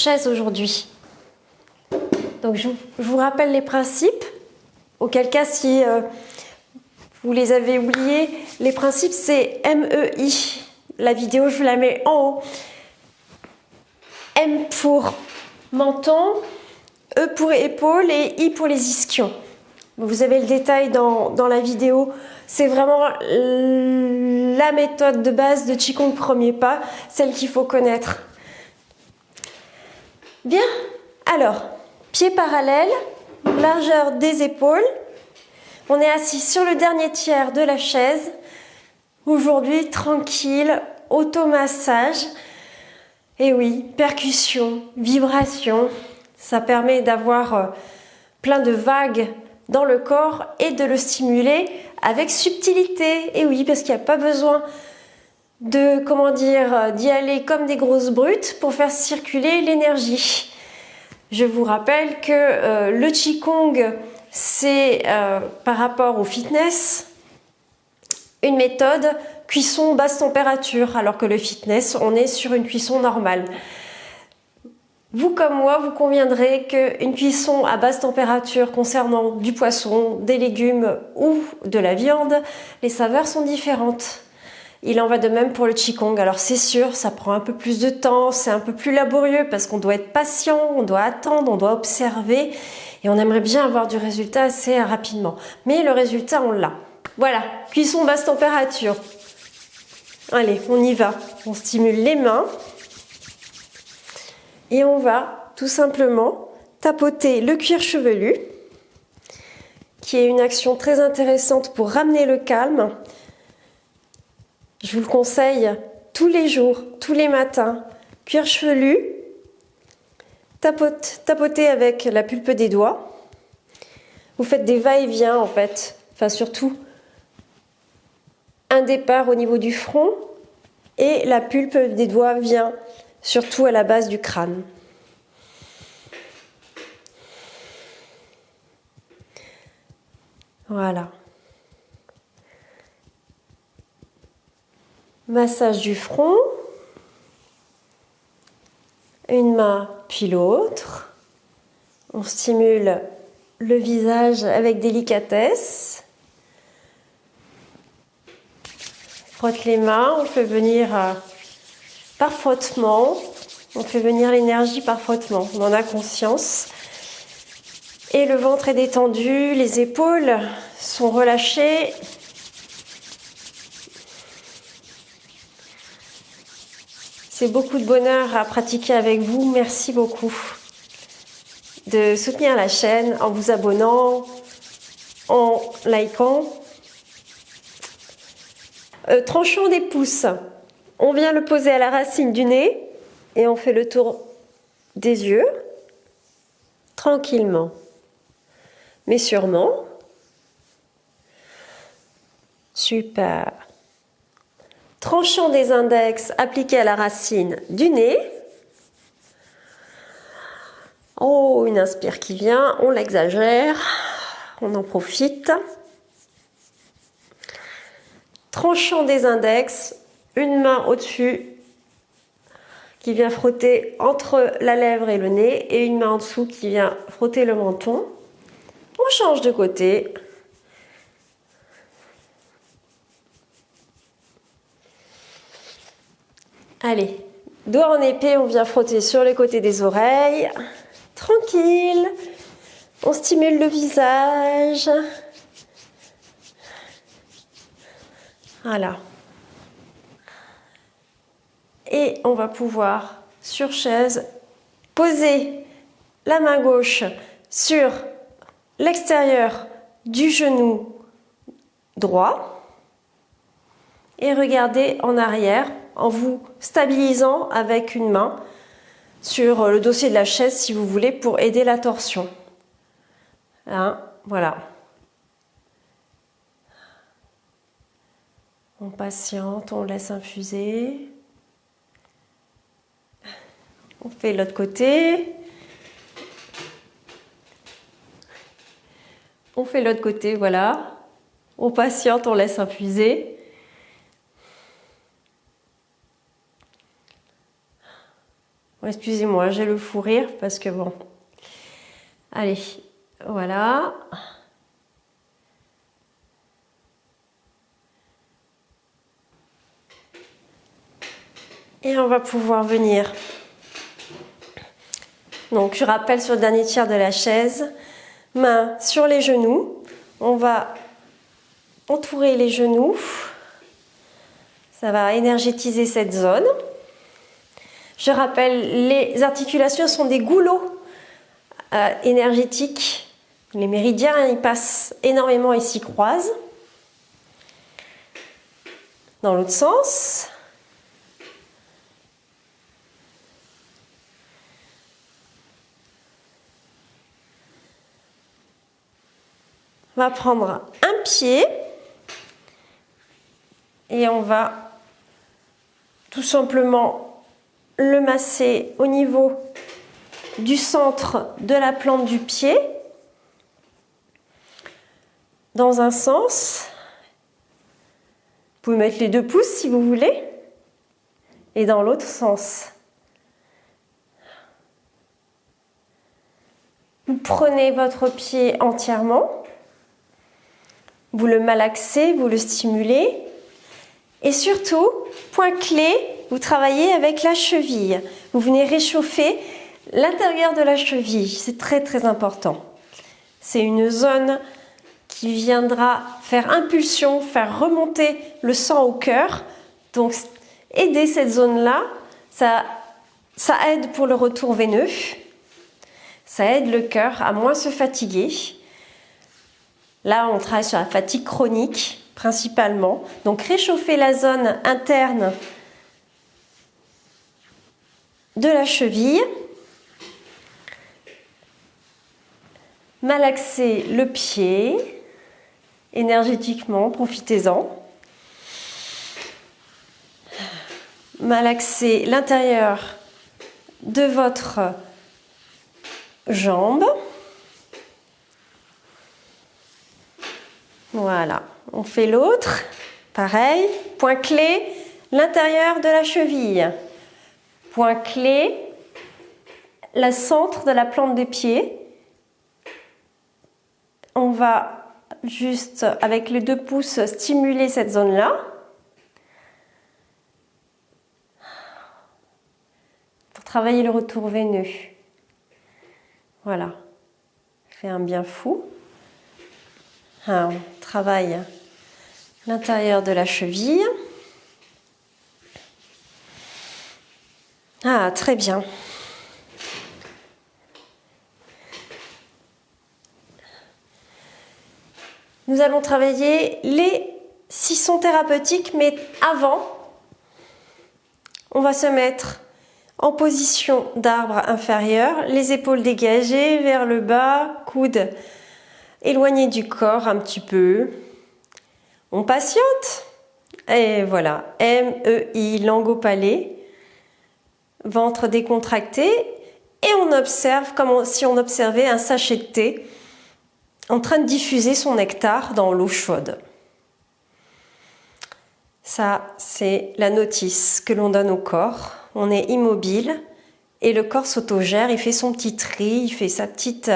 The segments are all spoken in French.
chaise aujourd'hui. Donc je vous rappelle les principes, auquel cas si vous les avez oubliés, les principes c'est MEI. La vidéo je vous la mets en haut. M pour menton, E pour épaule et I pour les ischions. Vous avez le détail dans la vidéo. C'est vraiment la méthode de base de Qigong premier pas, celle qu'il faut connaître. Bien, alors, pieds parallèles, largeur des épaules. On est assis sur le dernier tiers de la chaise. Aujourd'hui, tranquille, automassage. Et oui, percussion, vibration, ça permet d'avoir plein de vagues dans le corps et de le stimuler avec subtilité. Et oui, parce qu'il n'y a pas besoin de, d'y aller comme des grosses brutes pour faire circuler l'énergie. Je vous rappelle que le Qigong, c'est par rapport au fitness, une méthode cuisson basse température, alors que le fitness, on est sur une cuisson normale. Vous comme moi, vous conviendrez qu'une cuisson à basse température concernant du poisson, des légumes ou de la viande, les saveurs sont différentes. Il en va de même pour le Qigong. Alors c'est sûr, ça prend un peu plus de temps, c'est un peu plus laborieux parce qu'on doit être patient, on doit attendre, on doit observer et on aimerait bien avoir du résultat assez rapidement. Mais le résultat, on l'a. Voilà, cuisson basse température. Allez, on y va. On stimule les mains. Et on va tout simplement tapoter le cuir chevelu, qui est une action très intéressante pour ramener le calme. Je vous le conseille tous les jours, tous les matins. Cuir chevelu, tapotez avec la pulpe des doigts. Vous faites des va-et-vient en fait, enfin surtout un départ au niveau du front et la pulpe des doigts vient surtout à la base du crâne. Voilà. Massage du front. Une main puis l'autre. On stimule le visage avec délicatesse. Frotte les mains, on fait venir par frottement, on fait venir l'énergie par frottement, on en a conscience. Et le ventre est détendu, les épaules sont relâchées. C'est beaucoup de bonheur à pratiquer avec vous, merci beaucoup de soutenir la chaîne en vous abonnant, en likant. Tranchant des pouces, on vient le poser à la racine du nez et on fait le tour des yeux, tranquillement, mais sûrement. Super. Tranchant des index appliqués à la racine du nez. Oh, une inspire qui vient, on l'exagère, on en profite. Tranchant des index, une main au-dessus qui vient frotter entre la lèvre et le nez et une main en dessous qui vient frotter le menton. On change de côté. Allez, doigt en épée, on vient frotter sur les côtés des oreilles. Tranquille. On stimule le visage. Voilà. Et on va pouvoir, sur chaise, poser la main gauche sur l'extérieur du genou droit et regarder en arrière en vous stabilisant avec une main sur le dossier de la chaise si vous voulez pour aider la torsion. Hein, voilà. On patiente, on laisse infuser. On fait l'autre côté. On fait l'autre côté, voilà. On patiente, on laisse infuser. Excusez-moi, j'ai le fou rire parce que bon. Allez, voilà. Et on va pouvoir venir. Donc je rappelle sur le dernier tiers de la chaise, main sur les genoux. On va entourer les genoux. Ça va énergétiser cette zone. Je rappelle, les articulations sont des goulots énergétiques. Les méridiens, ils passent énormément et s'y croisent. Dans l'autre sens. On va prendre un pied et on va tout simplement le masser au niveau du centre de la plante du pied dans un sens. Vous pouvez mettre les 2 pouces si vous voulez et dans l'autre sens. Vous prenez votre pied entièrement, vous le malaxez, vous le stimulez et surtout, point clé, vous travaillez avec la cheville. Vous venez réchauffer l'intérieur de la cheville, c'est très très important. C'est une zone qui viendra faire impulsion, faire remonter le sang au cœur. Donc aider cette zone-là, ça aide pour le retour veineux, ça aide le cœur à moins se fatiguer. Là, on travaille sur la fatigue chronique principalement. Donc réchauffer la zone interne de la cheville. Malaxer le pied énergétiquement, profitez-en. Malaxer l'intérieur de votre jambe. Voilà, on fait l'autre. Pareil, point clé, l'intérieur de la cheville. Point clé, le centre de la plante des pieds. On va juste, avec les 2 pouces, stimuler cette zone-là. Pour travailler le retour veineux. Voilà. Fait un bien fou. Alors, on travaille l'intérieur de la cheville. Ah, très bien. Nous allons travailler les 6 sons thérapeutiques, mais avant, on va se mettre en position d'arbre inférieur, les épaules dégagées vers le bas, coudes éloignés du corps un petit peu. On patiente. Et voilà, MEI, langue au palais, ventre décontracté. Et on observe comme si on observait un sachet de thé en train de diffuser son nectar dans l'eau chaude. Ça, c'est la notice que l'on donne au corps. On est immobile et le corps s'autogère, il fait son petit tri, il fait sa petite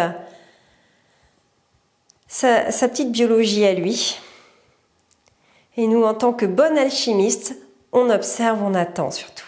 biologie à lui. Et nous, en tant que bon alchimiste, on observe, on attend surtout.